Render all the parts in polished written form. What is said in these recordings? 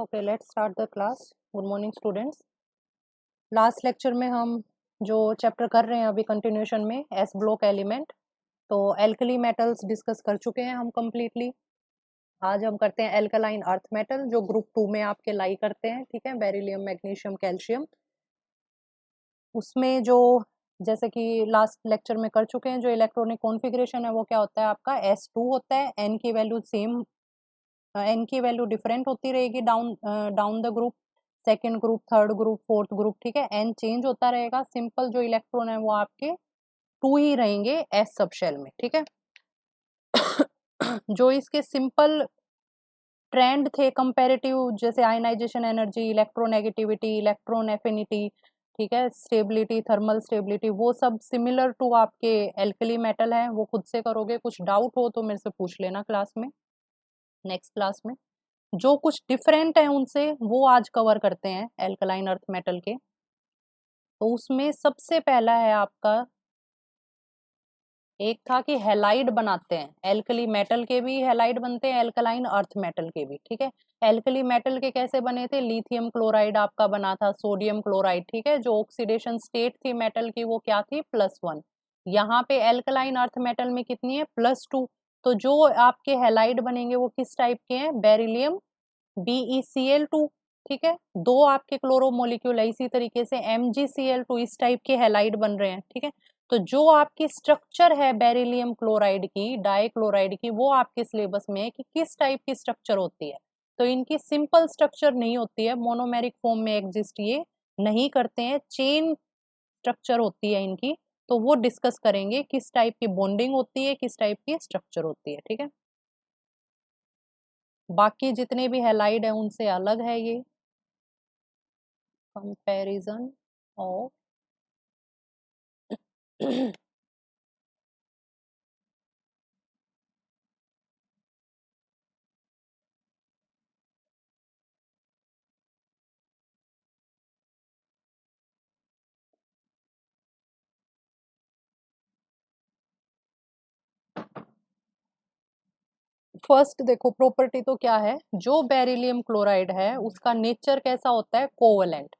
Okay, let's start the class. Good morning students. Last lecture में हम जो chapter कर रहे हैं अभी कंटिन्यूशन में एस ब्लॉक एलिमेंट, तो एल्कली मेटल्स डिस्कस कर चुके हैं हम कंप्लीटली। आज हम करते हैं एल्कलाइन अर्थ मेटल जो ग्रुप 2 में आपके लाई करते हैं, ठीक है, बेरिलियम, मैग्नीशियम, कैल्शियम। उसमें जो जैसे कि लास्ट लेक्चर में कर चुके हैं, जो इलेक्ट्रॉनिक कॉन्फ़िगरेशन है वो क्या होता है आपका S2 होता है। n की वैल्यू सेम, n की वैल्यू डिफरेंट होती रहेगी down down the group, second group, third group, fourth group, ठीक है, n चेंज होता रहेगा। सिंपल जो इलेक्ट्रॉन है वो आपके 2 ही रहेंगे s सब शेल में, ठीक है। जो इसके सिंपल ट्रेंड थे कंपैरेटिव, जैसे ionization energy, electronegativity, electron affinity, ठीक है, स्टेबिलिटी, थर्मल स्टेबिलिटी, वो सब सिमिलर टू आपके एल्कली मेटल है। वो खुद से करोगे, कुछ डाउट हो तो मेरे से पूछ लेना क्लास में, नेक्स्ट क्लास में। जो कुछ डिफरेंट है उनसे वो आज कवर करते हैं एल्कलाइन अर्थ मेटल के। तो उसमें सबसे पहला है आपका, एक था कि हैलाइड बनाते हैं, एल्कली मेटल के भी हैलाइड बनते हैं, एल्कलाइन अर्थ मेटल के भी, ठीक है। एल्कली मेटल के कैसे बने थे? लिथियम क्लोराइड आपका बना था, सोडियम क्लोराइड, ठीक है। जो ऑक्सीडेशन स्टेट थी मेटल की वो क्या थी? +1। यहाँ पे एल्कलाइन अर्थ मेटल में कितनी है? +2। तो जो आपके हैलाइड बनेंगे वो किस टाइप के हैं? बेरिलियम BeCl2, ठीक है। दो आपके क्लोरो मोलिक्यूल है, इसी तरीके से MgCl2, इस टाइप के हैलाइड बन रहे हैं, ठीक है। तो जो आपकी स्ट्रक्चर है बेरिलियम क्लोराइड की, डाइक्लोराइड की, वो आपके सिलेबस में है कि किस टाइप की स्ट्रक्चर होती है। तो इनकी सिंपल स्ट्रक्चर नहीं होती है, मोनोमेरिक फॉर्म में एग्जिस्ट ये नहीं करते हैं, चेन स्ट्रक्चर होती है इनकी। तो वो डिस्कस करेंगे किस टाइप की बॉन्डिंग होती है, किस टाइप की स्ट्रक्चर होती है, ठीक है। बाकी जितने भी हैलाइड है उनसे अलग है ये। कंपैरिजन ऑफ फर्स्ट देखो, प्रॉपर्टी तो क्या है, जो बेरिलियम क्लोराइड है उसका नेचर कैसा होता है? कोवलेंट।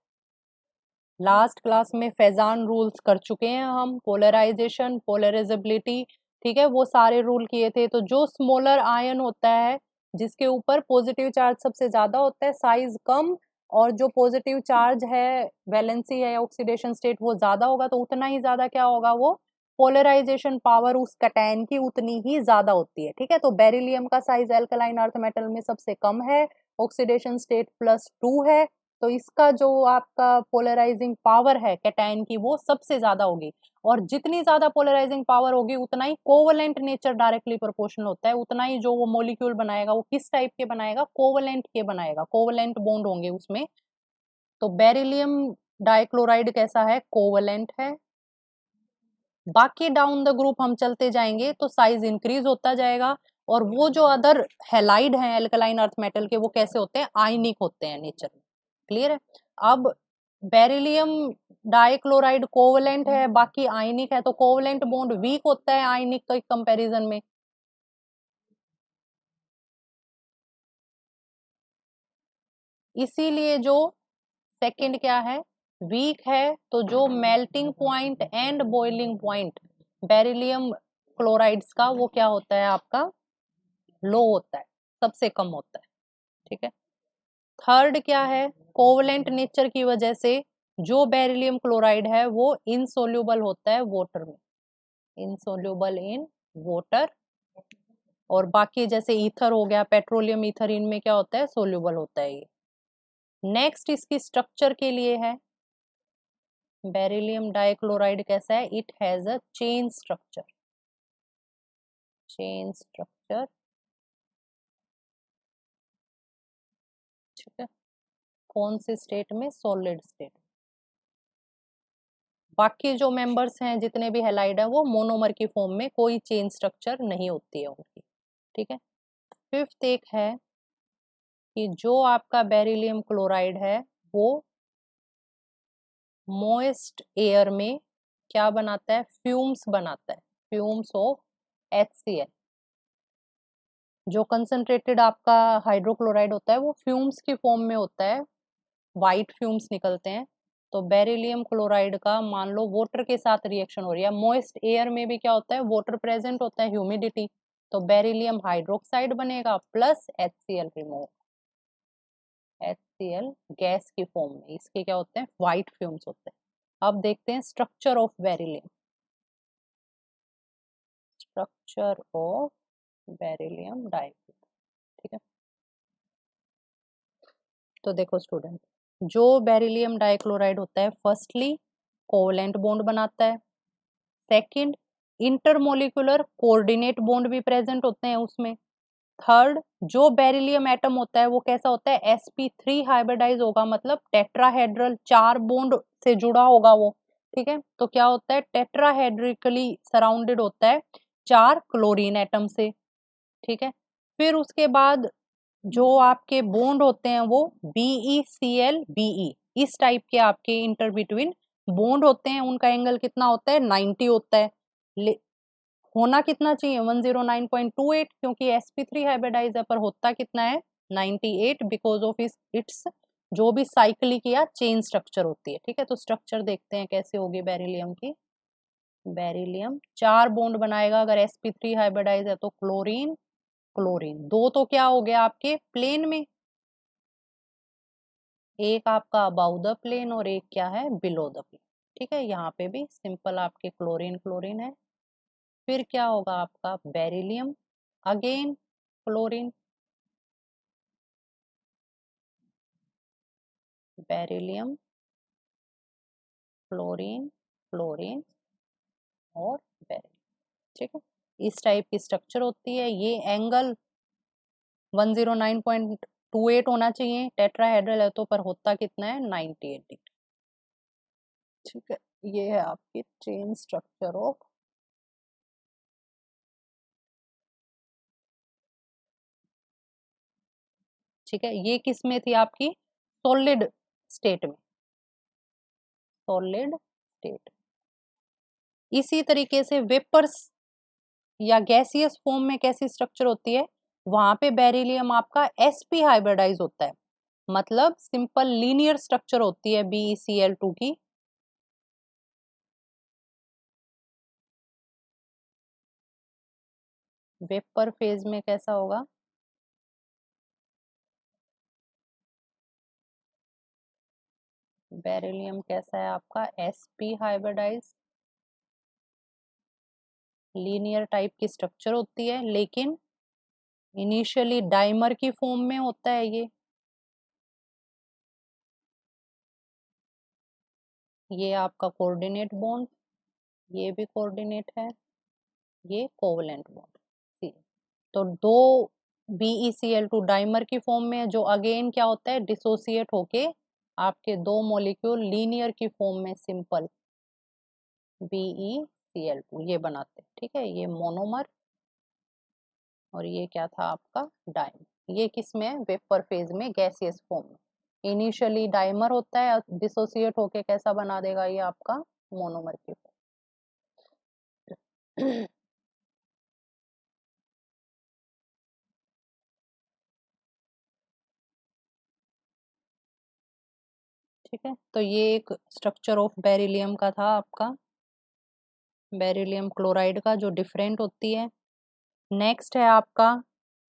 लास्ट क्लास में फैजान रूल्स कर चुके हैं हम, पोलराइजेशन, पोलराइजेबिलिटी, ठीक है, वो सारे रूल किए थे। तो जो स्मॉलर आयन होता है जिसके ऊपर पॉजिटिव चार्ज सबसे ज्यादा होता है, साइज कम, और जो पॉजिटिव चार्ज है, वैलेंसी है या ऑक्सीडेशन स्टेट वो ज्यादा होगा, तो उतना ही ज्यादा क्या होगा? वो पोलराइजेशन पावर उस कैटायन की उतनी ही ज्यादा होती है, ठीक है। तो बेरिलियम का साइज एल्कलाइन अर्थ मेटल में सबसे कम है, ऑक्सीडेशन स्टेट +2 है। तो इसका जो आपका पोलराइजिंग पावर है कैटायन की वो सबसे ज्यादा होगी, और जितनी ज्यादा पोलराइजिंग पावर होगी उतना ही कोवलेंट नेचर डायरेक्टली प्रोपोर्शनल होता है, उतना ही जो वो मॉलिक्यूल बनाएगा वो किस टाइप के बनाएगा? कोवलेंट के बनाएगा, कोवलेंट बॉन्ड होंगे उसमें। तो बेरिलियम डाइक्लोराइड कैसा है? कोवलेंट है। बाकी डाउन द ग्रुप हम चलते जाएंगे तो साइज इंक्रीज होता जाएगा, और वो जो अदर हैलाइड हैं एल्कलाइन अर्थ मेटल के, वो कैसे होते हैं? आयनिक होते हैं नेचर में। क्लियर है? अब बेरिलियम डाइक्लोराइड कोवलेंट है, बाकी आयनिक है, तो कोवलेंट बॉन्ड वीक होता है आयनिक के कंपैरिजन में। इसीलिए जो सेकंड क्या है? वीक है। तो जो melting point and boiling point beryllium chlorides का वो क्या होता है आपका? लो होता है, सबसे कम होता है, ठीक है। थर्ड क्या है? कोवलेंट नेचर की वजह से जो बेरिलियम क्लोराइड है वो इनसोल्यूबल होता है वाटर में, इनसोल्यूबल इन वाटर। और बाकी जैसे ईथर हो गया, पेट्रोलियम ईथर, इनमें क्या होता है? सोल्यूबल होता है ये। नेक्स्ट इसकी स्ट्रक्चर के लिए है, बेरिलियम डाइक्लोराइड कैसा है? It has a chain structure, chain structure, ठीक है। कौन से स्टेट में? Solid state. बाकी जो मेंबर्स हैं जितने भी हैलाइड हैं वो मोनोमर की फॉर्म में, कोई चेन स्ट्रक्चर नहीं होती है उनकी, ठीक है। फिफ्थ एक है कि जो आपका बेरिलियम क्लोराइड है वो मॉइस्ट एयर में क्या बनाता है? फ्यूम्स बनाता है, फ्यूम्स ऑफ HCl। जो कंसंट्रेटेड आपका हाइड्रोक्लोराइड होता है वो फ्यूम्स की फॉर्म में होता है, वाइट फ्यूम्स निकलते हैं। तो बेरिलियम क्लोराइड का मान लो वाटर के साथ रिएक्शन हो रही है, मॉइस्ट एयर में भी क्या होता है, वाटर प्रेजेंट होता है, ह्यूमिडिटी, तो बेरिलियम हाइड्रोक्साइड बनेगा plus HCl remove, HCl gas की फॉर्म में, इसके क्या होते हैं, व्हाइट फ्यूम्स होते हैं। अब देखते हैं structure of beryllium, structure of beryllium dichloride. ठीक है, तो देखो स्टूडेंट, जो बेरिलियम डाइक्लोराइड होता है फर्स्टली कोवलेंट बॉन्ड बनाता है, सेकंड इंटरमोलिकुलर कोऑर्डिनेट बॉन्ड भी प्रेजेंट होते हैं उसमें, थर्ड जो बेरिलियम एटम होता है वो कैसा होता है, sp3 हाइब्रिडाइज होगा, मतलब टेट्राहेड्रल, 4 बॉन्ड से जुड़ा होगा वो। ठीक है, तो क्या होता है, टेट्राहेड्रिकली सराउंडेड होता है 4 क्लोरीन एटम से। ठीक है, फिर उसके बाद जो आपके बॉन्ड होते हैं वो BeCl इस टाइप के आपके इंटर बिटवीन बॉन्ड होते हैं, उनका एंगल कितना होता है, 90 होता है। होना कितना चाहिए, 109.28, क्योंकि sp3 हाइब्रिडाइज है, पर होता कितना है, 98, बिकॉज ऑफ इट्स जो भी साइक्लिक या चेन स्ट्रक्चर होती है। ठीक है, तो स्ट्रक्चर देखते हैं कैसे होगी बेरिलियम की। बेरिलियम 4 बॉन्ड बनाएगा, अगर sp3 हाइब्रिडाइज है तो क्लोरीन क्लोरीन, 2 तो क्या हो गया आपके प्लेन में, एक आपका अबाउ द प्लेन और एक क्या है, बिलो द प्लेन। ठीक है, यहाँ पे भी सिंपल आपके क्लोरीन क्लोरीन है। फिर क्या होगा आपका beryllium, again chlorine, beryllium chlorine chlorine और बेरिलियम। ठीक है, इस टाइप की स्ट्रक्चर होती है। ये एंगल 109.28 होना चाहिए, टेट्राहेड्रल है तो, पर होता कितना है, 98 डिग्री। ठीक है, ये है आपकी चेन स्ट्रक्चर ऑफ, ठीक है, ये किस में थी आपकी, सॉलिड स्टेट में, सॉलिड स्टेट। इसी तरीके से वेपर्स या गैसियस फॉर्म में कैसी स्ट्रक्चर होती है, वहां पे बेरिलियम आपका sp हाइब्रिडाइज होता है, मतलब सिंपल लीनियर स्ट्रक्चर होती है BeCl2 की। वेपर फेज में कैसा होगा, बेरिलियम कैसा है आपका, sp हाइब्रिडाइज, लीनियर टाइप की स्ट्रक्चर होती है, लेकिन इनिशियली डाइमर की फॉर्म में होता है ये आपका कोऑर्डिनेट बॉन्ड, ये भी कोऑर्डिनेट है, ये कोवलेंट बॉन्ड। तो दो BeCl2 डाइमर की फॉर्म में, जो अगेन क्या होता है, डिसोसिएट होके आपके दो मॉलिक्यूल लीनियर की फॉर्म में सिंपल BeCl2 ये बनाते हैं। ठीक है, ये मोनोमर और ये क्या था आपका डाइमर। ये किस में है, वेपर फेज में, गैसियस फॉर्म में। इनिशियली डाइमर होता है, डिसोसिएट होके कैसा बना देगा ये आपका मोनोमर की फॉर्म। ठीक है, तो ये एक स्ट्रक्चर ऑफ बेरिलियम का था आपका, बेरिलियम क्लोराइड का, जो डिफरेंट होती है। नेक्स्ट है आपका,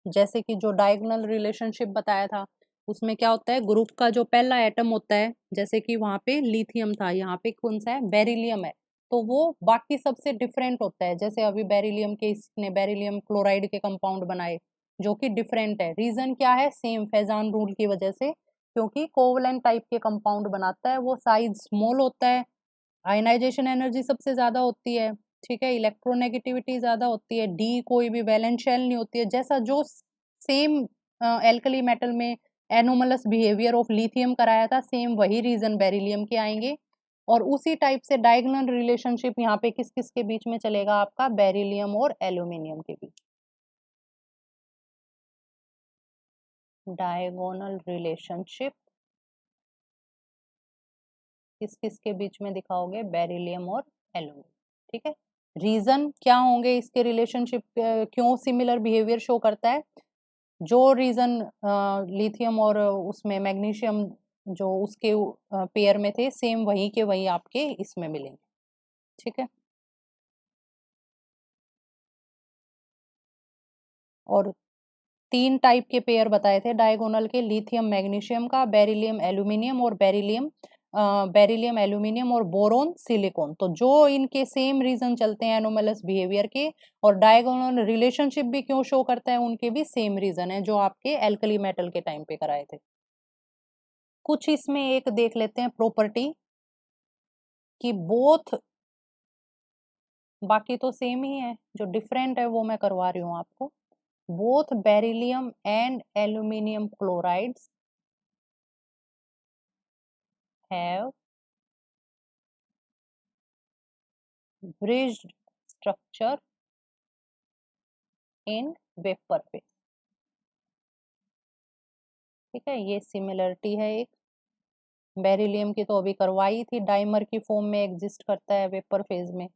जैसे कि जो डायगोनल रिलेशनशिप बताया था, उसमें क्या होता है, ग्रुप का जो पहला एटम होता है, जैसे कि वहां पे लिथियम था, यहाँ पे कौन सा है, बेरिलियम है, तो वो बाकी सबसे डिफरेंट होता है। जैसे अभी बेरिलियम के, इसने बेरिलियम क्लोराइड के कंपाउंड बनाए जो कि डिफरेंट है, रीजन क्या है, सेम फेजान रूल की वजह से, क्योंकि कोवलेंट टाइप के कंपाउंड बनाता है, वो साइज स्मॉल होता है, आयनाइजेशन एनर्जी सबसे ज्यादा होती है, ठीक है, इलेक्ट्रोनेगेटिविटी ज्यादा होती है, डी कोई भी वैलेंस शेल नहीं होती है, जैसा जो सेम एल्कली मेटल में एनोमलस बिहेवियर ऑफ लिथियम कराया था, सेम वही रीजन बेरिलियम के आएंगे। और उसी टाइप से डायगोनल रिलेशनशिप यहाँ पे किस किस के बीच में चलेगा आपका, बेरिलियम और एल्यूमिनियम के बीच, डायगोनल रिलेशनशिप किस किस के बीच में दिखाओगे, बेरिलियम और एल्यूमिनियम। ठीक है, रीजन क्या होंगे इसके रिलेशनशिप, क्यों सिमिलर बिहेवियर शो करता है? जो रीजन लिथियम और उसमें मैग्नीशियम जो उसके पेयर में थे, सेम वही के वही आपके इसमें मिलेंगे। ठीक है, और 3 टाइप के पेयर बताए थे डायगोनल के, लिथियम मैग्नीशियम का, बेरिलियम एल्यूमिनियम और बेरिलियम एल्यूमिनियम और बोरोन सिलिकॉन। तो जो इनके सेम रीजन चलते हैं एनोमलस बिहेवियर के, और डायगोनल रिलेशनशिप भी क्यों शो करता है, उनके भी सेम रीजन है जो आपके एल्कली मेटल के टाइम पे कराए थे। कुछ इसमें एक देख लेते हैं प्रॉपर्टी कि बोथ, बाकी तो सेम ही है, जो डिफरेंट है वो मैं करवा रही हूँ आपको। Both beryllium and aluminium chlorides have bridged structure in vapour phase. ठीक है, ये सिमिलरिटी है एक। बेरिलियम की तो अभी करवाई थी, डाइमर की फॉर्म में एग्जिस्ट करता है वेपर फेज में।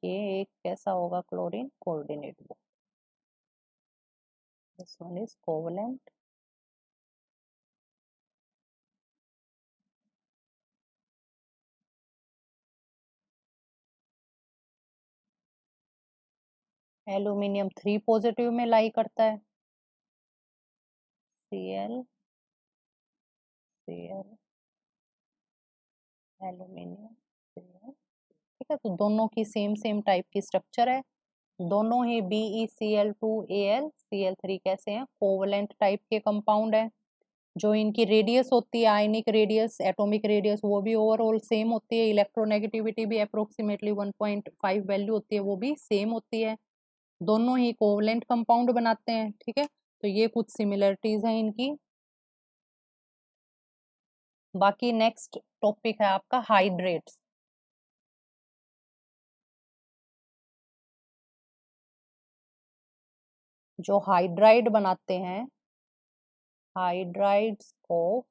ये एक कैसा होगा, chlorine coordinate bond, this one is covalent. Aluminium 3 positive में लाई करता है, Cl Cl एल्यूमिनियम Cl। ठीक है, तो दोनों की सेम टाइप की स्ट्रक्चर है, दोनों ही BeCl2Al कैसे हैं, कोवलेंट टाइप के कंपाउंड है। जो इनकी रेडियस होती है, आयनिक रेडियस, एटॉमिक रेडियस, वो भी ओवरऑल सेम होती है। इलेक्ट्रोनेगेटिविटी भी अप्रोक्सीमेटली 1.5 वैल्यू होती है, वो भी सेम होती है। दोनों ही कोवलेंट कंपाउंड बनाते हैं। ठीक है, तो ये कुछ सिमिलरिटीज हैं इनकी। बाकी नेक्स्ट टॉपिक है आपका हाइड्रेट्स। जो हाइड्राइड बनाते हैं, hydrides of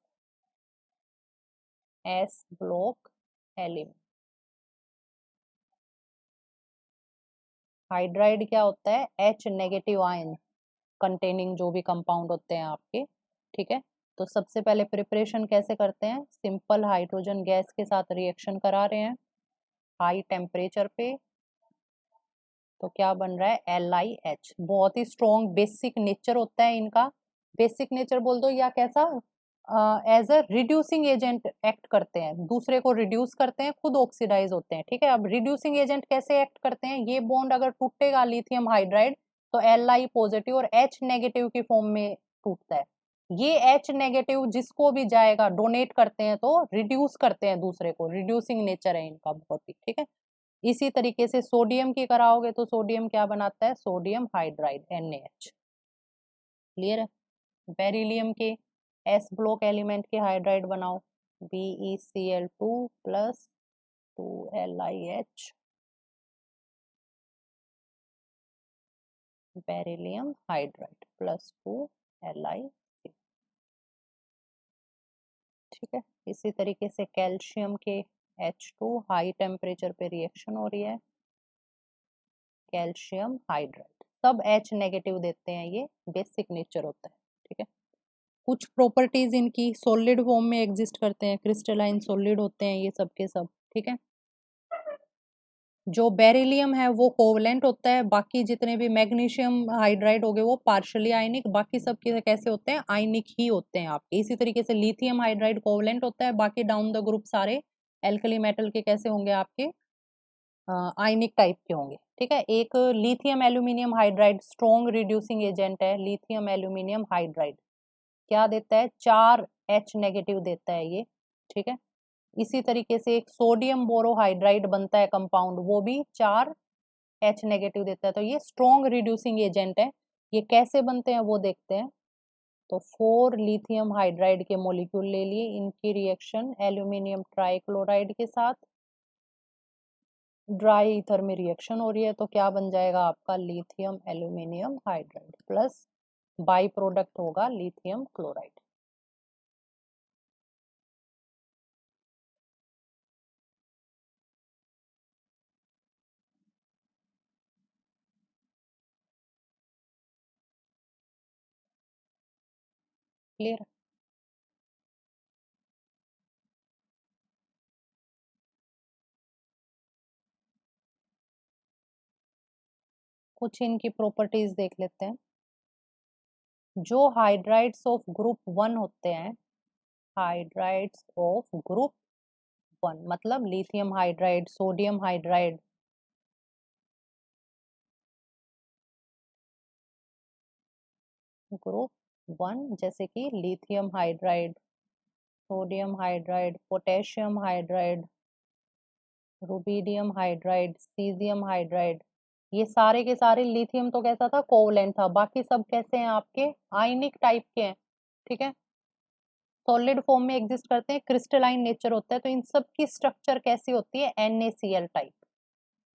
S block element. Hydride क्या होता है, H नेगेटिव आयन कंटेनिंग जो भी कंपाउंड होते हैं आपके। ठीक है, तो सबसे पहले प्रिपरेशन कैसे करते हैं, सिंपल हाइड्रोजन गैस के साथ रिएक्शन करा रहे हैं हाई टेम्परेचर पे। तो क्या बन रहा है, LiH। बहुत ही स्ट्रॉन्ग बेसिक नेचर होता है इनका, बेसिक नेचर बोल दो, या कैसा, as a reducing agent act करते हैं, दूसरे को रिड्यूस करते हैं, खुद ऑक्सीडाइज होते हैं। ठीक है, अब रिड्यूसिंग एजेंट कैसे एक्ट करते हैं, ये बॉन्ड अगर टूटेगा लिथियम हाइड्राइड तो Li पॉजिटिव और H नेगेटिव की फॉर्म में टूटता है। ये H नेगेटिव जिसको भी जाएगा डोनेट करते हैं तो रिड्यूस करते हैं दूसरे को, रिड्यूसिंग नेचर है इनका बहुत ही। ठीक है, इसी तरीके से सोडियम की कराओगे तो सोडियम क्या बनाता है, सोडियम हाइड्राइड NaH। क्लियर है, बेरिलियम के एस ब्लॉक एलिमेंट के हाइड्राइड बनाओ, BeCl2 plus 2LiH, beryllium hydride plus 2Li। ठीक है, इसी तरीके से कैल्शियम के H2 हाई टेम्परेचर पे रिएक्शन हो रही है, कैल्शियम हाइड्राइड, सब H नेगेटिव देते हैं, ये बेसिक नेचर होता है। ठीक है, कुछ प्रॉपर्टीज इनकी सॉलिड फॉर्म में एग्जिस्ट करते हैं, क्रिस्टलाइन सॉलिड होते हैं ये सब के सब। ठीक है, जो बेरिलियम है वो कोवलेंट होता है, बाकी जितने भी मैग्नीशियम हाइड्राइड हो गए वो पार्शियली आयनिक, बाकी सब के कैसे होते हैं, आयनिक ही होते हैं आपके। इसी तरीके से लिथियम हाइड्राइड कोवलेंट होता है, बाकी डाउन द ग्रुप सारे एल्कली मेटल के कैसे होंगे आपके, आयनिक टाइप के होंगे। ठीक है, एक lithium aluminium hydride strong reducing agent है, लिथियम एल्यूमिनियम हाइड्राइड क्या देता है, 4 H नेगेटिव देता है ये। ठीक है, इसी तरीके से एक सोडियम बोरोहाइड्राइड बनता है कंपाउंड, वो भी 4 H नेगेटिव देता है, तो ये स्ट्रॉन्ग रिड्यूसिंग एजेंट है। ये कैसे बनते हैं वो देखते हैं। तो 4 लिथियम हाइड्राइड के मॉलिक्यूल ले लिए, इनकी रिएक्शन एल्यूमिनियम ट्राइक्लोराइड के साथ, ड्राई ईथर में रिएक्शन हो रही है, तो क्या बन जाएगा आपका, lithium aluminium hydride plus by product होगा लिथियम क्लोराइड। क्लियर। कुछ इनकी प्रॉपर्टीज देख लेते हैं। जो हाइड्राइड्स ऑफ ग्रुप 1 होते हैं, हाइड्राइड्स ऑफ ग्रुप 1 मतलब lithium hydride, sodium hydride, group 1 जैसे कि lithium hydride, sodium hydride, potassium hydride, rubidium hydride, caesium hydride, ये सारे के सारे, लिथियम तो कैसा था, कोवलेंट था, बाकी सब कैसे हैं आपके, आयनिक टाइप के हैं। ठीक है, सॉलिड फॉर्म में एग्जिस्ट करते हैं, क्रिस्टलाइन नेचर होता है। तो इन सब की स्ट्रक्चर कैसी होती है, NaCl टाइप।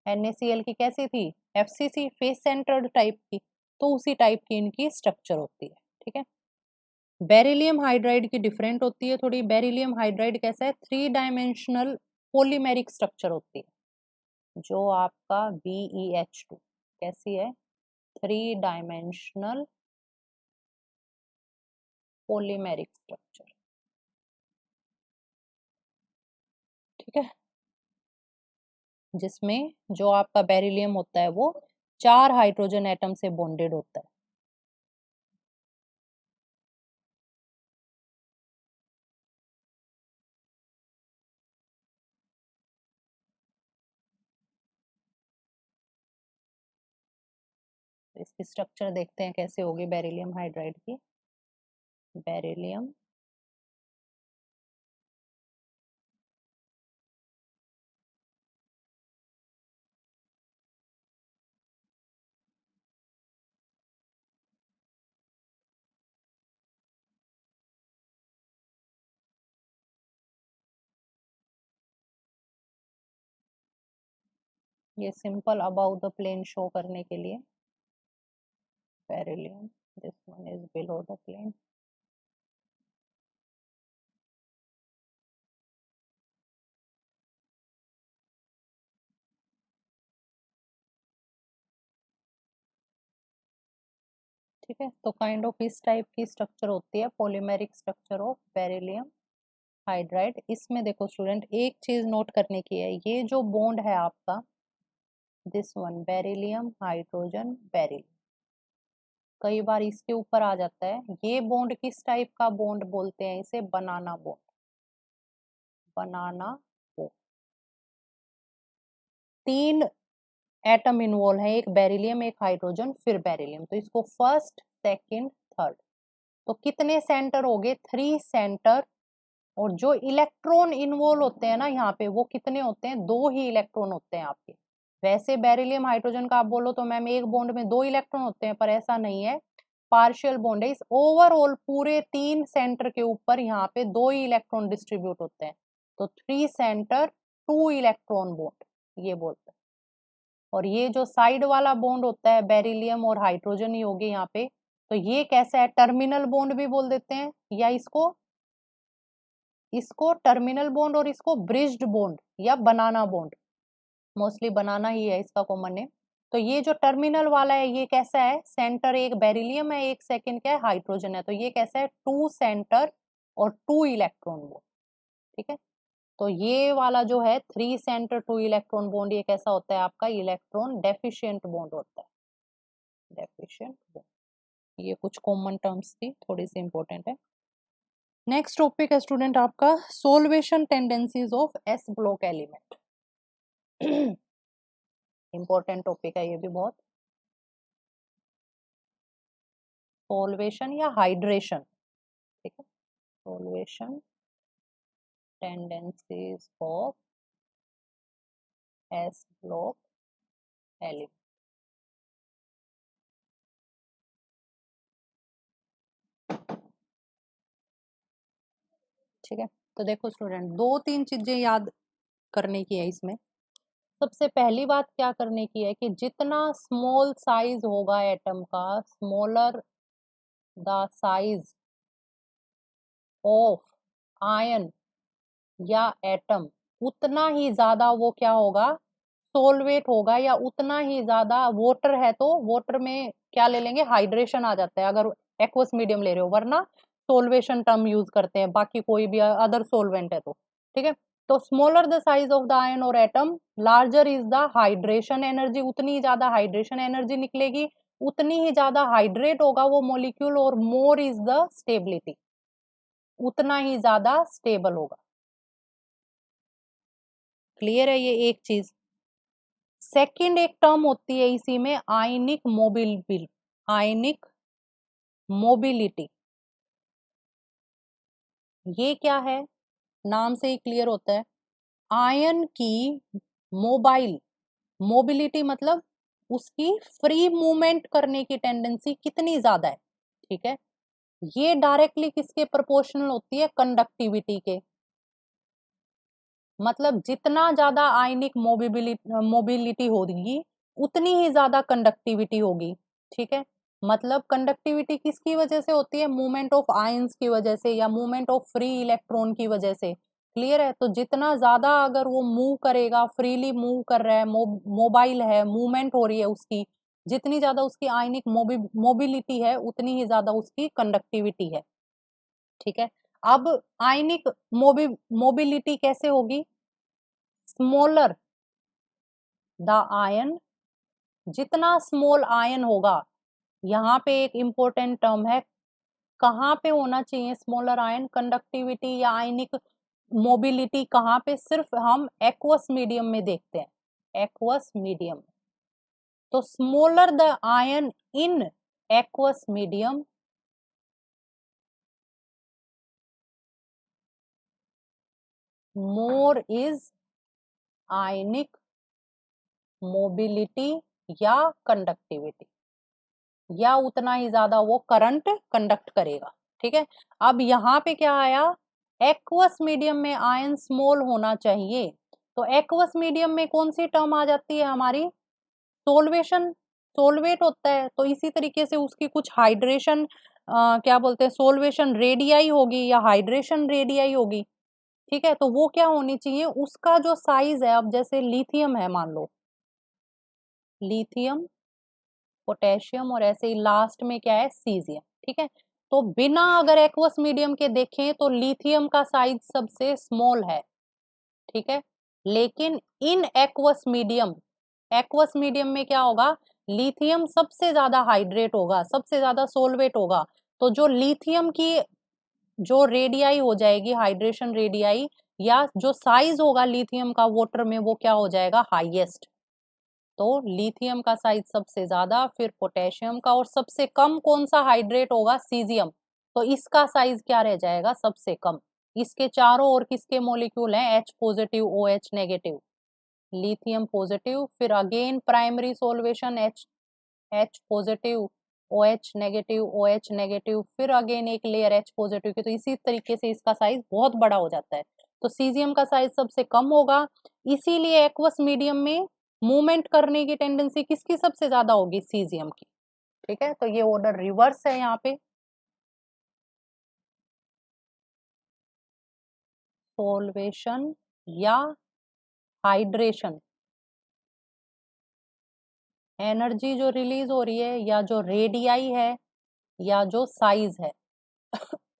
NaCl की कैसी थी, FCC, फेस सेंटर्ड टाइप की, तो उसी टाइप की इनकी स्ट्रक्चर होती है। ठीक है, बेरिलियम हाइड्राइड की डिफरेंट होती है थोड़ी। बेरिलियम हाइड्राइड कैसा है, 3 डायमेंशनल पॉलीमेरिक स्ट्रक्चर होती है। जो आपका BeH2 कैसी है, 3 डायमेंशनल पॉलीमेरिक स्ट्रक्चर। ठीक है, जिसमें जो आपका बेरिलियम होता है वो 4 हाइड्रोजन एटम से बॉन्डेड होता है। तो इसकी स्ट्रक्चर देखते हैं कैसे होगी बेरिलियम हाइड्राइड की। बेरिलियम ये simple about the plane show करने के लिए, beryllium this one is below the plane. ठीक है, तो काइंड ऑफ इस टाइप की स्ट्रक्चर होती है, polymeric structure of beryllium hydride. इसमें देखो स्टूडेंट, एक चीज नोट करने की है, ये जो बॉन्ड है आपका, this one beryllium hydrogen beryl, कई बार इसके ऊपर आ जाता है। ये बॉन्ड किस टाइप का बॉन्ड बोलते हैं, इसे बनाना बॉन्ड, बनाना बॉन्ड। 3 एटम इन्वॉल्व है, एक बेरिलियम, एक हाइड्रोजन, फिर बेरिलियम, तो इसको फर्स्ट, सेकंड, थर्ड, तो कितने सेंटर हो गए, 3 सेंटर। और जो इलेक्ट्रॉन इन्वॉल्व होते हैं ना यहाँ पे, वो कितने होते हैं, 2 ही इलेक्ट्रॉन होते हैं आपके। वैसे बेरिलियम हाइड्रोजन का आप बोलो तो मैम एक बॉन्ड में 2 इलेक्ट्रॉन होते हैं, पर ऐसा नहीं है, पार्शियल बॉन्ड है। इस ओवरऑल पूरे 3 सेंटर के ऊपर यहाँ पे 2 ही इलेक्ट्रॉन डिस्ट्रीब्यूट होते हैं, तो 3 सेंटर 2 इलेक्ट्रॉन बॉन्ड ये बोलते हैं। और ये जो साइड वाला बॉन्ड होता है, बेरिलियम और हाइड्रोजन ही हो गए यहाँ पे, तो ये कैसा है, टर्मिनल बॉन्ड भी बोल देते हैं, या इसको इसको टर्मिनल बॉन्ड और इसको ब्रिज्ड बॉन्ड या बनाना बॉन्ड, मोस्टली बनाना ही है इसका कॉमन नेम। तो ये जो टर्मिनल वाला है ये कैसा है, सेंटर एक बेरिलियम है, एक सेकंड क्या है, हाइड्रोजन है, तो ये कैसा है, 2 सेंटर और 2 इलेक्ट्रॉन बॉन्ड। ठीक है, तो ये वाला जो है 3 सेंटर 2 इलेक्ट्रॉन बॉन्ड, ये कैसा होता है आपका, इलेक्ट्रॉन डेफिशिएंट बॉन्ड होता है, डेफिशिएंट बॉन्ड। ये कुछ कॉमन टर्म्स थी, थोड़ी सी इंपॉर्टेंट है। नेक्स्ट टॉपिक है स्टूडेंट आपका solution tendencies of S block element. Important topic है ये भी बहुत। सोल्वेशन या हाइड्रेशन, ठीक है, solution tendencies of S block element. ठीक है, तो देखो स्टूडेंट, 2-3 चीजें याद करने की है इसमें। सबसे पहली बात क्या करने की है कि जितना स्मॉल साइज होगा एटम का, smaller the size of ion या एटम, उतना ही ज्यादा वो क्या होगा, सोलवेट होगा, या उतना ही ज्यादा, वाटर है तो वाटर में क्या ले लेंगे, हाइड्रेशन आ जाता है अगर एक्वस मीडियम ले रहे हो, वरना सोल्वेशन टर्म यूज करते हैं, बाकी कोई भी अदर सोलवेंट है तो, ठीक है। तो smaller the size of the ion और atom, larger is the hydration energy, उतनी ज्यादा हाइड्रेशन एनर्जी निकलेगी, उतनी ही ज्यादा हाइड्रेट होगा वो मॉलिक्यूल, और मोर इज द स्टेबिलिटी, उतना ही ज्यादा स्टेबल होगा। क्लियर है ये एक चीज। सेकंड एक टर्म होती है इसी में, आयनिक मोबिलिटी, आयनिक मोबिलिटी। ये क्या है, नाम से ही क्लियर होता है, आयन की मोबाइल, मोबिलिटी मतलब उसकी फ्री मूवमेंट करने की टेंडेंसी कितनी ज्यादा है, ठीक है। ये डायरेक्टली किसके प्रोपोर्शनल होती है, कंडक्टिविटी के। मतलब जितना ज्यादा आयनिक मोबिलिटी होगी उतनी ही ज्यादा कंडक्टिविटी होगी, ठीक है। मतलब कंडक्टिविटी किसकी वजह से होती है, मूवमेंट ऑफ आयंस की वजह से, या मूवमेंट ऑफ फ्री इलेक्ट्रॉन की वजह से। क्लियर है। तो जितना ज्यादा अगर वो मूव करेगा, फ्रीली मूव कर रहा है, मोबाइल है, मूवमेंट हो रही है उसकी, जितनी ज्यादा उसकी आयनिक मोबिलिटी है उतनी ही ज्यादा उसकी कंडक्टिविटी है, ठीक है। अब आयनिक मोबिलिटी कैसे होगी, स्मॉलर द आयन, जितना स्मॉल आयन होगा, यहाँ पे एक इंपॉर्टेंट टर्म है, कहाँ पे होना चाहिए स्मॉलर आयन, कंडक्टिविटी या आयनिक मोबिलिटी कहाँ पे, सिर्फ हम एक्वस मीडियम में देखते हैं, एक्वस मीडियम। तो smaller the ion in aqueous medium, more is ionic mobility या कंडक्टिविटी, या उतना ही ज्यादा वो करंट कंडक्ट करेगा, ठीक है। अब यहाँ पे क्या आया, एक्वस मीडियम में आयन स्मॉल होना चाहिए, तो एक्वस मीडियम में कौन सी टर्म आ जाती है हमारी, सोल्वेशन, सोलवेट होता है, तो इसी तरीके से उसकी कुछ हाइड्रेशन क्या बोलते हैं, सोल्वेशन रेडियाई होगी या हाइड्रेशन रेडियाई होगी, ठीक है। तो वो क्या होनी चाहिए, उसका जो साइज है, अब जैसे लिथियम है मान लो, लिथियम, पोटेशियम, और ऐसे ही लास्ट में क्या है, सीजियम, ठीक है। तो बिना अगर एक्वस मीडियम के देखें तो लिथियम का साइज सबसे स्मॉल है, ठीक है। लेकिन in aqueous medium, aqueous medium में क्या होगा, लिथियम सबसे ज्यादा हाइड्रेट होगा, सबसे ज्यादा सोलवेट होगा, तो जो लिथियम की जो रेडियाई हो जाएगी, हाइड्रेशन रेडियाई, या जो साइज होगा लिथियम का वाटर में, वो क्या हो जाएगा, हाईएस्ट। तो लिथियम का साइज सबसे ज्यादा, फिर पोटेशियम का, और सबसे कम कौन सा हाइड्रेट होगा, सीजियम। तो इसका साइज क्या रह जाएगा, सबसे कम। इसके चारों ओर किसके मॉलिक्यूल हैं, H positive, OH negative, lithium positive, फिर again primary solvation, H positive, OH negative, OH negative, फिर अगेन एक लेयर H पॉजिटिव की, तो इसी तरीके से इसका साइज बहुत बड़ा हो जाता है। तो सीजियम का साइज सबसे कम होगा, इसीलिए एक्वस मीडियम में मूवमेंट करने की टेंडेंसी किसकी सबसे ज्यादा होगी, सीजियम की, ठीक है। तो ये ऑर्डर रिवर्स है यहाँ पे, सोल्वेशन या हाइड्रेशन, एनर्जी जो रिलीज हो रही है, या जो रेडियाई है, या जो साइज है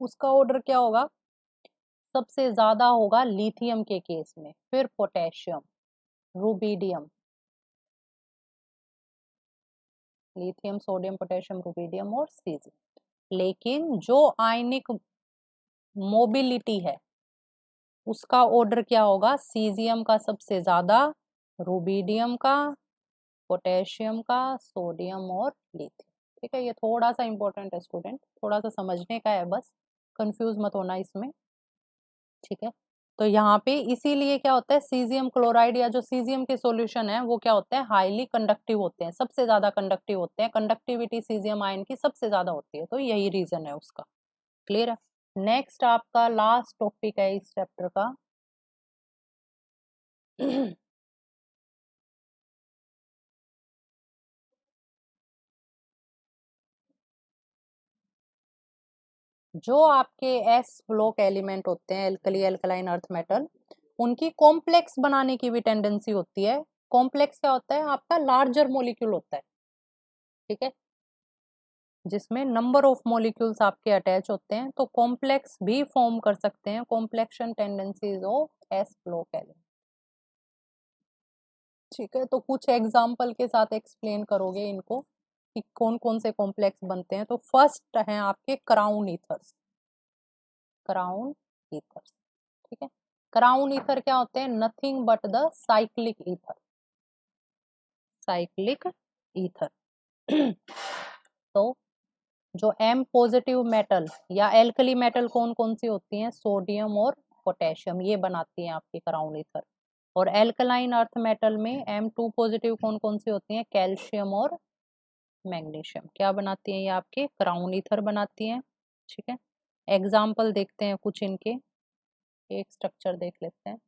उसका ऑर्डर क्या होगा, सबसे ज्यादा होगा लिथियम के केस में, फिर potassium, rubidium, lithium, sodium, potassium, rubidium और सीजियम। लेकिन जो आयनिक मोबिलिटी है उसका ऑर्डर क्या होगा, सीजियम का सबसे ज्यादा, रुबिडियम का, पोटेशियम का, सोडियम और लिथियम, ठीक है। ये थोड़ा सा इंपॉर्टेंट है स्टूडेंट, थोड़ा सा समझने का है बस, कंफ्यूज मत होना इसमें, ठीक है। तो यहाँ पे इसीलिए क्या होता है, सीजियम क्लोराइड या जो सीजियम के सॉल्यूशन है वो क्या होते हैं, हाईली कंडक्टिव होते हैं, सबसे ज्यादा कंडक्टिव होते हैं, कंडक्टिविटी सीजियम आयन की सबसे ज्यादा होती है, तो यही रीजन है उसका। क्लियर है। नेक्स्ट आपका लास्ट टॉपिक है इस चैप्टर का जो आपके एस ब्लॉक एलिमेंट होते हैं, एल्कली, एल्कलाइन, अर्थ मेटल, उनकी कॉम्प्लेक्स बनाने की भी टेंडेंसी होती है। कॉम्प्लेक्स क्या होता है, आपका लार्जर मॉलिक्यूल होता है, ठीक है। जिसमें नंबर ऑफ मॉलिक्यूल्स आपके अटैच होते हैं, तो कॉम्प्लेक्स भी फॉर्म कर सकते हैं। Complexation tendencies of S block element. ठीक है, तो कुछ एग्जाम्पल के साथ एक्सप्लेन करोगे इनको कि कौन कौन से कॉम्प्लेक्स बनते हैं। तो फर्स्ट है आपके क्राउन ईथर्स। क्राउन ईथर्स, ठीक है। क्राउन ईथर क्या होते हैं? Nothing but the cyclic ether. Cyclic ether तो जो एम पॉजिटिव मेटल या एल्कली मेटल कौन कौन सी होती हैं? सोडियम और पोटेशियम, ये बनाती हैं आपकी क्राउन ईथर। और एल्कलाइन अर्थ मेटल में M2 पॉजिटिव कौन कौन सी होती हैं? कैल्शियम और मैग्नीशियम। क्या बनाती हैं? ये आपके क्राउन ईथर बनाती हैं। ठीक है, एग्जाम्पल देखते हैं कुछ इनके, एक स्ट्रक्चर देख लेते हैं।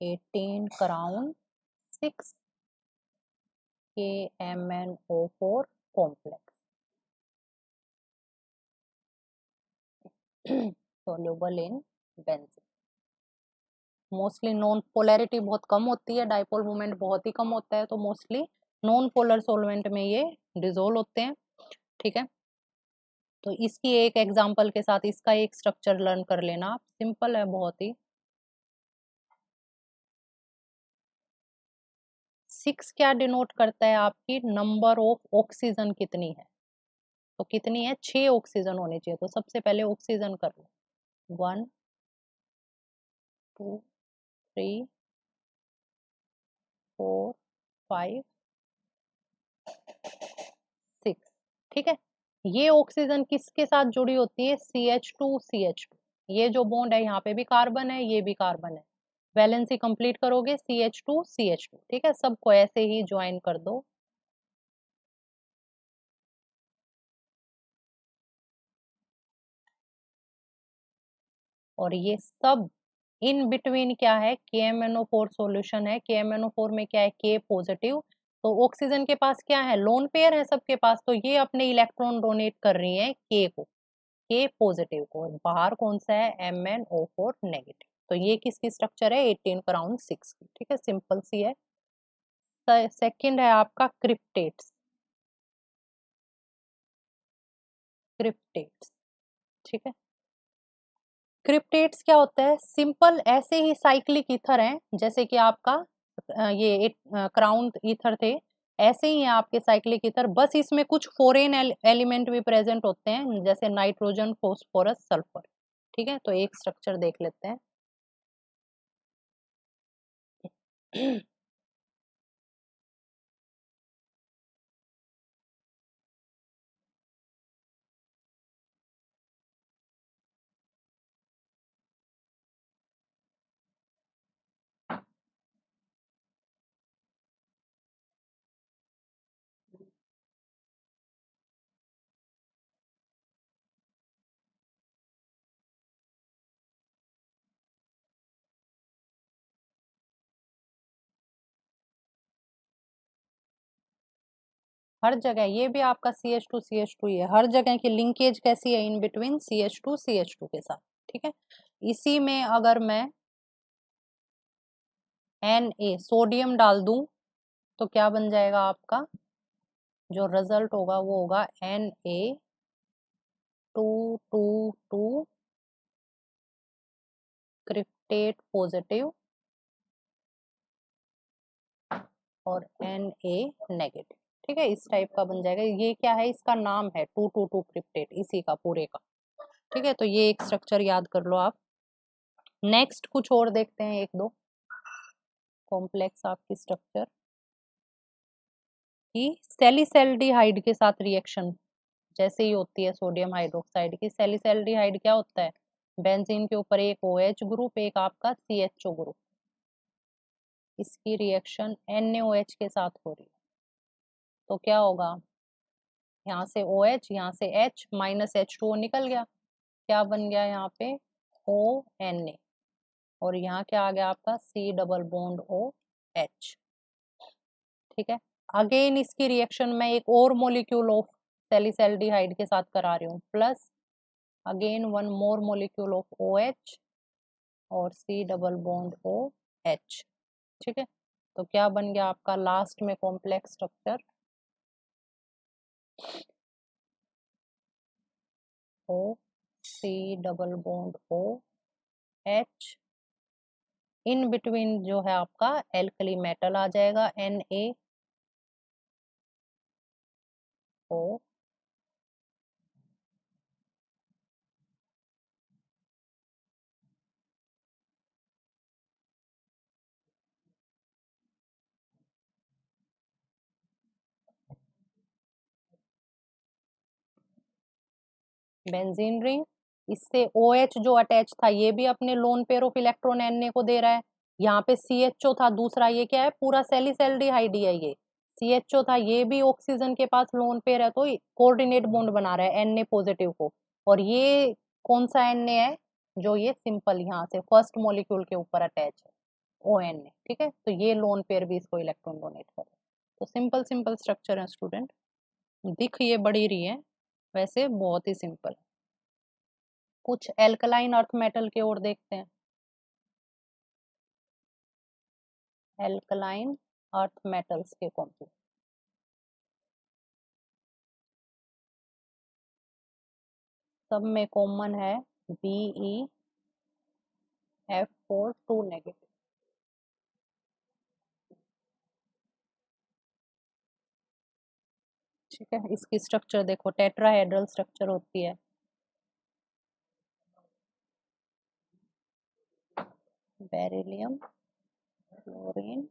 18 crown 6 KMnO4 complex soluble in benzene। Mostly non polarity बहुत कम होती है, डाइपोल मोमेंट बहुत ही कम होता है, तो मोस्टली नॉन पोलर सॉल्वेंट में ये डिसोल्व होते हैं। ठीक है, तो इसकी एक एग्जांपल के साथ इसका एक स्ट्रक्चर लर्न कर लेना आप, सिंपल है बहुत ही। 6 क्या डिनोट करता है? आपकी नंबर ऑफ ऑक्सीजन कितनी है, तो कितनी है? 6 ऑक्सीजन होने चाहिए। तो सबसे पहले ऑक्सीजन कर लो, 1 2 3 4 5 6। ठीक है, ये ऑक्सीजन किसके साथ जुड़ी होती है? CH2 ये जो बॉन्ड है यहाँ पे भी कार्बन है, ये भी कार्बन है। वैलेंसी कंप्लीट करोगे CH2 ठीक है, सबको ऐसे ही ज्वाइन कर दो। और ये सब इन बिटवीन क्या है? KMnO4 सॉल्यूशन है। KMnO4 में क्या है? K positive. तो ऑक्सीजन के पास क्या है? लोन पेयर है सबके पास, तो ये अपने इलेक्ट्रॉन डोनेट कर रही है K को, K पॉजिटिव को। बाहर कौन सा है? MnO4 negative. तो ये किसकी स्ट्रक्चर है? 18 क्राउन 6 की। ठीक है, सिंपल सी है। सेकंड है आपका क्रिप्टेट्स। क्रिप्टेट्स, ठीक है। क्रिप्टेट्स क्या होता है? सिंपल ऐसे ही साइक्लिक ईथर है, जैसे कि आपका ये क्राउन ईथर थे, ऐसे ही है आपके साइक्लिक ईथर, बस इसमें कुछ फॉरेन एलिमेंट भी प्रेजेंट होते हैं, जैसे नाइट्रोजन, फॉस्फोरस, सल्फर। ठीक है, तो एक स्ट्रक्चर देख लेते हैं। हर जगह ये भी आपका CH2 ही है, हर जगह की लिंकेज कैसी है? इन बिटवीन CH2 के साथ। ठीक है, इसी में अगर मैं Na सोडियम डाल दूं तो क्या बन जाएगा आपका? जो रिजल्ट होगा वो होगा Na222 क्रिप्टेट पॉजिटिव और Na नेगेटिव। ठीक है, इस टाइप का बन जाएगा। ये क्या है? इसका नाम है 222 क्रिप्टेट, इसी का पूरे का। ठीक है, तो ये एक स्ट्रक्चर याद कर लो आप। नेक्स्ट कुछ और देखते हैं, एक दो कॉम्प्लेक्स आपकी स्ट्रक्चर की। सैलिसैल्डिहाइड के साथ रिएक्शन जैसे ही होती है सोडियम हाइड्रोक्साइड की। सैलिसैल्डिहाइड क्या होता है? बेंजीन के ऊपर एक OH ग्रुप, एक आपका CHO ग्रुप, इसकी रिएक्शन NaOH के साथ हो रही है, तो क्या होगा? यहाँ से OH, यहाँ से H माइनस H2O निकल गया, क्या बन गया यहाँ पे? ONa। और यहाँ क्या आ गया आपका? C double bond OH। ठीक है, अगेन इसकी रिएक्शन मैं एक और मोलिक्यूल ऑफ सैलिसैल्डिहाइड के साथ करा रही हूँ, plus again one more molecule of OH और C डबल बॉन्ड OH। ठीक है, तो क्या बन गया आपका लास्ट में complex structure O C double bond O H, in between जो है आपका एल्कली मेटल आ जाएगा Na O, बेंजीन रिंग, इससे OH जो अटैच था ये भी अपने lone pair of electron Na को दे रहा है। यहाँ पे CHO था दूसरा, ये क्या है पूरा सैलिसैल्डिहाइड है, ये CHO था, ये भी ऑक्सीजन के पास लोन पेयर है तो कोऑर्डिनेट बॉन्ड बना रहा है Na पॉजिटिव को। और ये कौन सा Na है, जो ये सिंपल यहाँ से फर्स्ट मॉलिक्यूल के ऊपर अटैच है ONA, ठीक है, तो ये लोन पेयर भी इसको इलेक्ट्रॉन डोनेट करे। तो सिंपल सिंपल स्ट्रक्चर है स्टूडेंट, दिख ये बड़ी रही है, वैसे बहुत ही सिंपल है। कुछ एल्कलाइन अर्थ मेटल की ओर देखते हैं। एल्कलाइन अर्थ मेटल्स के कॉम्प्लेक्स, सब में कॉमन है BeF4 2 नेगेटिव। ठीक है, इसकी स्ट्रक्चर देखो टेट्राहेड्रल स्ट्रक्चर होती है, बेरिलियम फ्लोरीन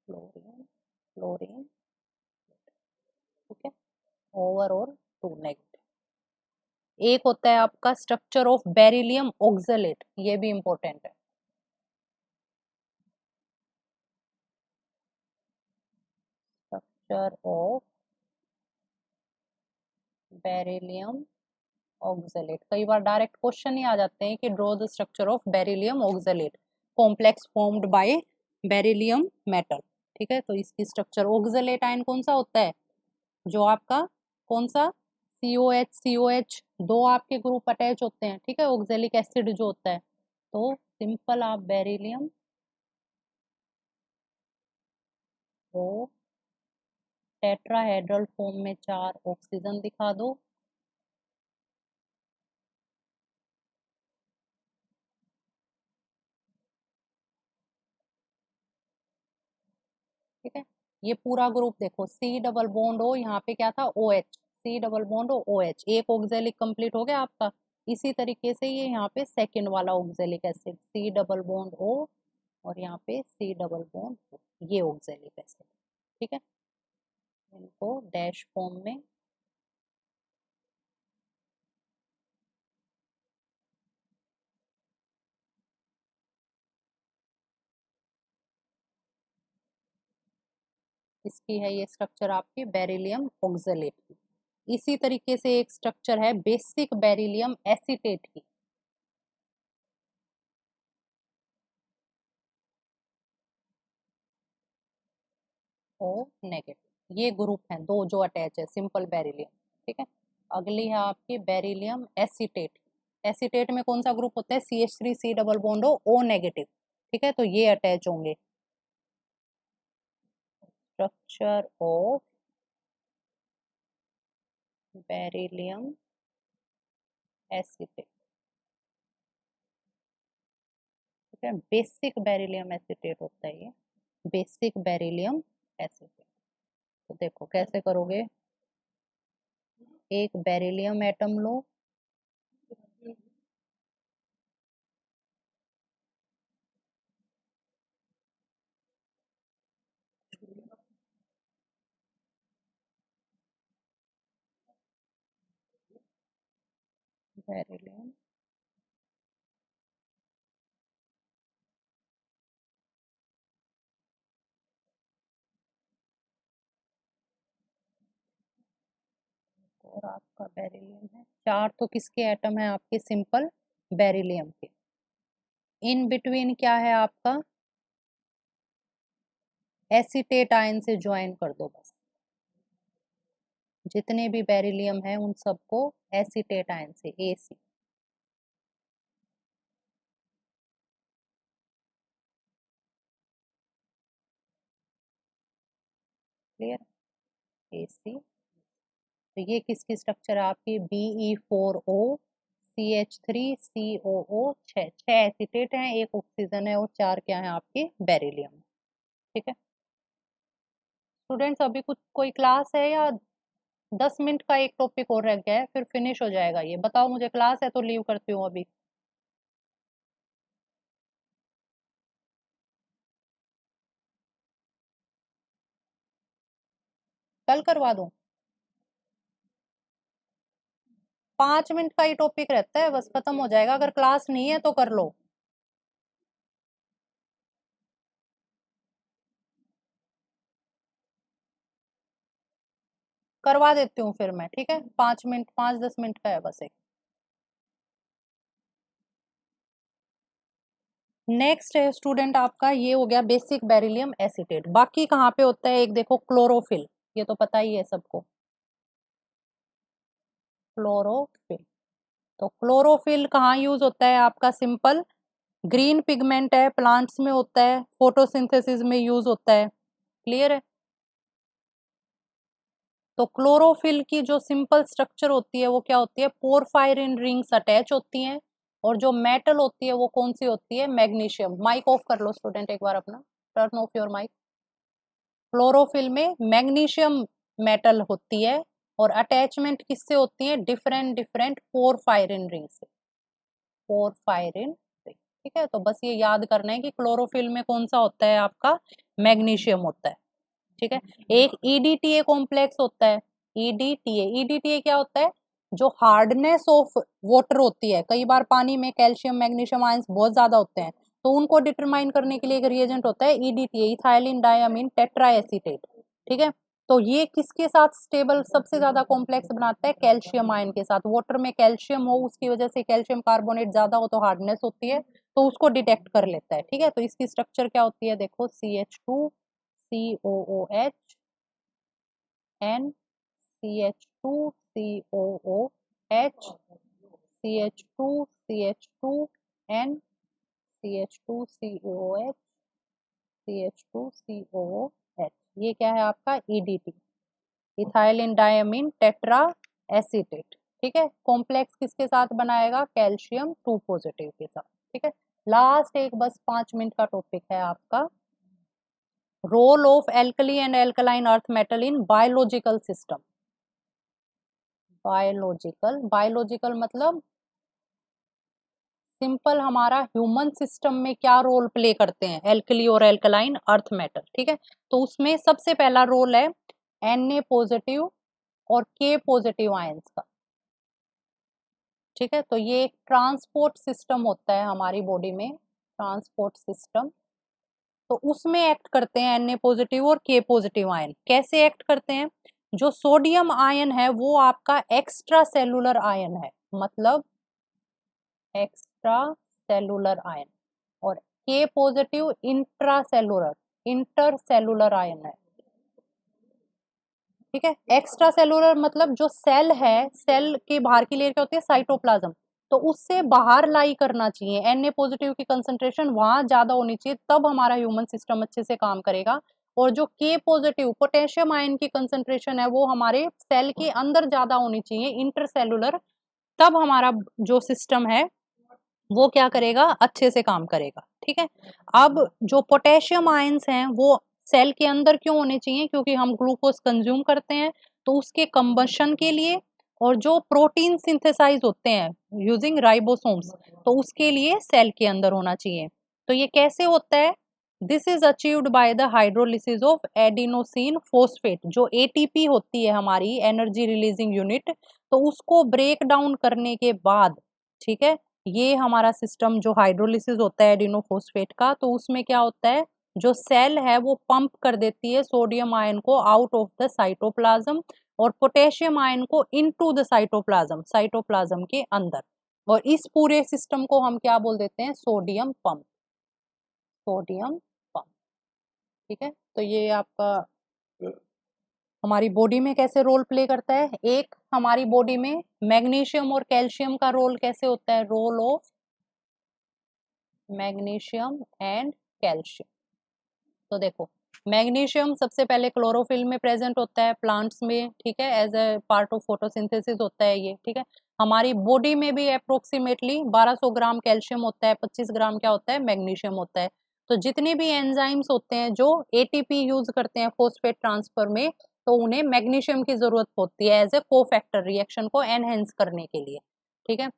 फ्लोरीन फ्लोरीन, ठीक है, ओवर और 2 नेगेटिव। एक होता है आपका स्ट्रक्चर ऑफ बेरिलियम ऑक्सलेट, ये भी इंपॉर्टेंट है। स्ट्रक्चर ऑफ बेरिलियम ऑक्सलेट, कई बार डायरेक्ट क्वेश्चन ही आ जाते हैं कि draw the structure of beryllium oxalate, complex formed by beryllium metal. ठीक है, तो इसकी स्ट्रक्चर ऑक्सलेट आयन कौन सा होता है, जो आपका कौन सा COH दो आपके ग्रुप अटैच होते हैं, ठीक है, ऑक्जेलिक एसिड जो होता है, तो सिंपल आप बेरिलियम को टेट्राहेड्रल फॉर्म में 4 ऑक्सीजन दिखा दो, ठीक है, ये पूरा ग्रुप देखो C डबल बॉन्ड O, यहाँ पे क्या था OH, C double bond O OH, एक ऑक्जेलिक कंप्लीट हो गया आपका। इसी तरीके से ये यहाँ पे सेकेंड वाला oxalic acid C double bond O, और यहाँ पे C डबल बॉन्ड O, ये ऑक्जेलिक एसिड, ठीक है, इनको डैश फॉर्म में इसकी है ये स्ट्रक्चर आपकी बेरिलियम ऑक्सलेट की। इसी तरीके से एक स्ट्रक्चर है बेसिक बेरिलियम एसीटेट की, O नेगेटिव, ये ग्रुप है दो जो अटैच है सिंपल बेरिलियम, ठीक है। अगली है आपकी बेरिलियम एसीटेट, एसीटेट में कौन सा ग्रुप होता है CH3 C double bond O negative, ठीक है, तो ये अटैच होंगे। स्ट्रक्चर ऑफ बेरिलियम एसीटेट, ठीक है, बेसिक बेरिलियम एसीटेट होता है ये, बेसिक बेरिलियम एसीटेट। तो देखो कैसे करोगे, एक बेरिलियम एटम लो, बेरिलियम और आपका बेरिलियम है, चार तो किसके एटम है आपके सिंपल बेरिलियम के, इन बिटवीन क्या है आपका एसीटेट आयन से ज्वाइन कर दो बस, जितने भी बेरिलियम है उन सबको एसीटेट आयन से AC, क्लियर, AC। तो ये किसकी स्ट्रक्चर है आपकी, Be4O CH3COO, 6 एसीटेट हैं, एक ऑक्सीजन है और 4 क्या है आपके बेरिलियम। ठीक है स्टूडेंट्स, अभी कुछ कोई क्लास है या 10 मिनट का एक टॉपिक और रह गया है फिर फिनिश हो जाएगा ये, बताओ मुझे, क्लास है तो लीव करती हूँ अभी। कल करवा दूँ, 5 मिनट का ही टॉपिक रहता है बस, खत्म हो जाएगा, अगर क्लास नहीं है तो कर लो। करवा देती हूँ फिर मैं, ठीक है, 5 मिनट 5-10 मिनट का है बस एक। नेक्स्ट है स्टूडेंट आपका, ये हो गया बेसिक बेरिलियम एसीटेट। बाकी कहाँ पे होता है, एक देखो क्लोरोफिल, ये तो पता ही है सबको, क्लोरोफिल। तो क्लोरोफिल कहाँ यूज होता है आपका, सिंपल ग्रीन पिगमेंट है, प्लांट्स में होता है, फोटोसिंथेसिस में यूज होता है, क्लियर है। तो क्लोरोफिल की जो सिंपल स्ट्रक्चर होती है वो क्या होती है, पोरफायरिन रिंग्स अटैच होती हैं, और जो मेटल होती है वो कौन सी होती है, मैग्नीशियम। माइक ऑफ कर लो स्टूडेंट एक बार अपना, turn off your mic. Chlorophyll में मैग्नीशियम मेटल होती है और अटैचमेंट किससे होती है, डिफरेंट डिफरेंट पोरफायरिन रिंग से, पोरफायरिन रिंग। ठीक है, तो बस ये याद करना है कि क्लोरोफिल में कौन सा होता है आपका, मैग्नीशियम होता है। ठीक है, एक ईडीटीए कॉम्प्लेक्स होता है, ईडीटीए। ईडीटीए क्या होता है, जो हार्डनेस ऑफ वाटर होती है, कई बार पानी में कैल्शियम मैग्नीशियम आयंस बहुत ज्यादा होते हैं, तो उनको डिटरमाइन करने के लिए एक रिएजेंट होता है ईडीटीए, इथाइलिन डायमीन टेट्राएसीटेट। ठीक है, तो ये किसके साथ स्टेबल सबसे ज्यादा कॉम्प्लेक्स बनाता है, कैल्शियम आयन के साथ। वाटर में कैल्शियम हो, उसकी वजह से कैल्शियम कार्बोनेट ज्यादा हो तो हार्डनेस होती है, तो उसको डिटेक्ट कर लेता है। ठीक है, तो इसकी स्ट्रक्चर क्या होती है, देखो CH2 COOH N CH2 COOH CH2 CH2 N CH2 COOH CH2 COOH, ये क्या है आपका EDT, ethylene diamine tetra acetate. ठीक है, कॉम्प्लेक्स किसके साथ बनाएगा, कैल्शियम 2 पॉजिटिव के साथ। ठीक है, लास्ट एक बस 5 मिनट का टॉपिक है आपका, role of alkali and alkaline earth metal in biological system. Biological, biological मतलब सिंपल हमारा ह्यूमन सिस्टम में क्या रोल प्ले करते हैं एल्कली और एल्कलाइन अर्थ मेटल। ठीक है, तो उसमें सबसे पहला रोल है Na पॉजिटिव और K पॉजिटिव आयंस का। ठीक है, तो ये एक ट्रांसपोर्ट सिस्टम होता है हमारी बॉडी में, ट्रांसपोर्ट सिस्टम। तो उसमें एक्ट करते हैं Na पॉजिटिव और K पॉजिटिव आयन। कैसे एक्ट करते हैं, जो सोडियम आयन है वो आपका एक्स्ट्रा सेलुलर आयन है, मतलब एक्स्ट्रा सेलुलर आयन, और K positive intra cellular, inter cellular ion है। ठीक है, एक्स्ट्रा सेलुलर मतलब जो सेल है, सेल के बाहर की लेयर क्या होती है, साइटोप्लाज्म, तो उससे बाहर लाई करना चाहिए, Na पॉजिटिव की कंसंट्रेशन वहां ज्यादा होनी चाहिए, तब हमारा ह्यूमन सिस्टम अच्छे से काम करेगा। और जो K पॉजिटिव पोटेशियम आयन की कंसंट्रेशन है वो हमारे सेल के अंदर ज्यादा होनी चाहिए, इंटरसेलुलर, तब हमारा जो सिस्टम है वो क्या करेगा, अच्छे से काम करेगा। ठीक है, अब जो पोटेशियम आयंस हैं वो सेल के अंदर क्यों होने चाहिए, क्योंकि हम ग्लूकोज कंज्यूम करते हैं, तो उसके कंबशन के लिए, और जो प्रोटीन सिंथेसाइज होते हैं यूजिंग राइबोसोम्स, तो उसके लिए सेल के अंदर होना चाहिए। तो ये कैसे होता है, this is achieved by the hydrolysis of adenosine phosphate, जो एटीपी होती है हमारी एनर्जी रिलीजिंग यूनिट, तो उसको ब्रेक डाउन करने के बाद, ठीक है, ये हमारा सिस्टम जो हाइड्रोलिसिस होता है एडिनोफॉस्फेट का, तो उसमें क्या होता है, जो सेल है वो पंप कर देती है सोडियम आयन को आउट ऑफ द साइटोप्लाज्म और पोटेशियम आयन को इनटू द साइटोप्लाज्म, साइटोप्लाज्म के अंदर। और इस पूरे सिस्टम को हम क्या बोल देते हैं, सोडियम पंप, सोडियम पंप। ठीक है, तो ये आपका हमारी बॉडी में कैसे रोल प्ले करता है, एक हमारी बॉडी में मैग्नीशियम और कैल्शियम का रोल कैसे होता है, role of magnesium and calcium. तो देखो मैग्नीशियम सबसे पहले क्लोरोफिल में प्रेजेंट होता है प्लांट्स में, ठीक है, as a part of photosynthesis होता है ये, ठीक है। हमारी बॉडी में भी अप्रोक्सीमेटली 1200 ग्राम कैल्शियम होता है, 25 ग्राम क्या होता है, मैग्नीशियम होता है। तो जितने भी एंजाइम्स होते हैं जो एटीपी यूज करते हैं फॉस्फेट ट्रांसफर में, तो उन्हें मैग्नीशियम की जरूरत होती है एज ए कोफैक्टर रिएक्शन को एनहेंस करने के लिए, ठीक है।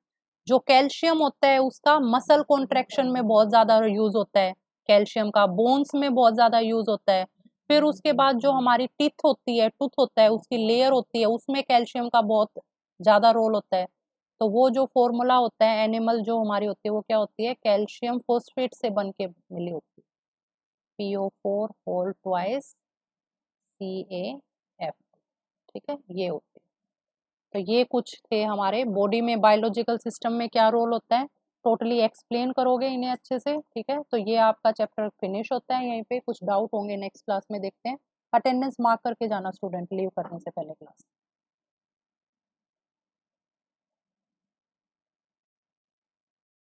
जो कैल्शियम होता है उसका मसल कॉन्ट्रैक्शन में बहुत ज्यादा यूज होता है, कैल्शियम का बोन्स में बहुत ज्यादा यूज होता है। फिर उसके बाद जो हमारी टीथ होती है, टूथ होता है, उसकी लेयर होती है, उसमें कैल्शियम का बहुत ज्यादा रोल होता है। तो वो जो फॉर्मूला होता है एनिमल जो हमारी होती है वो क्या होती है, कैल्शियम फोस्फेट से बन के मिली होती है, PO4 होल ट्वाइस CaF, ठीक है, ये होती है। तो ये कुछ थे हमारे बॉडी में बायोलॉजिकल सिस्टम में क्या रोल होता है, टोटली एक्सप्लेन करोगे इन्हें अच्छे से, ठीक है। तो ये आपका चैप्टर फिनिश होता है यहीं पे, कुछ डाउट होंगे नेक्स्ट क्लास में देखते हैं। अटेंडेंस मार्क करके जाना स्टूडेंट लीव करने से पहले क्लास।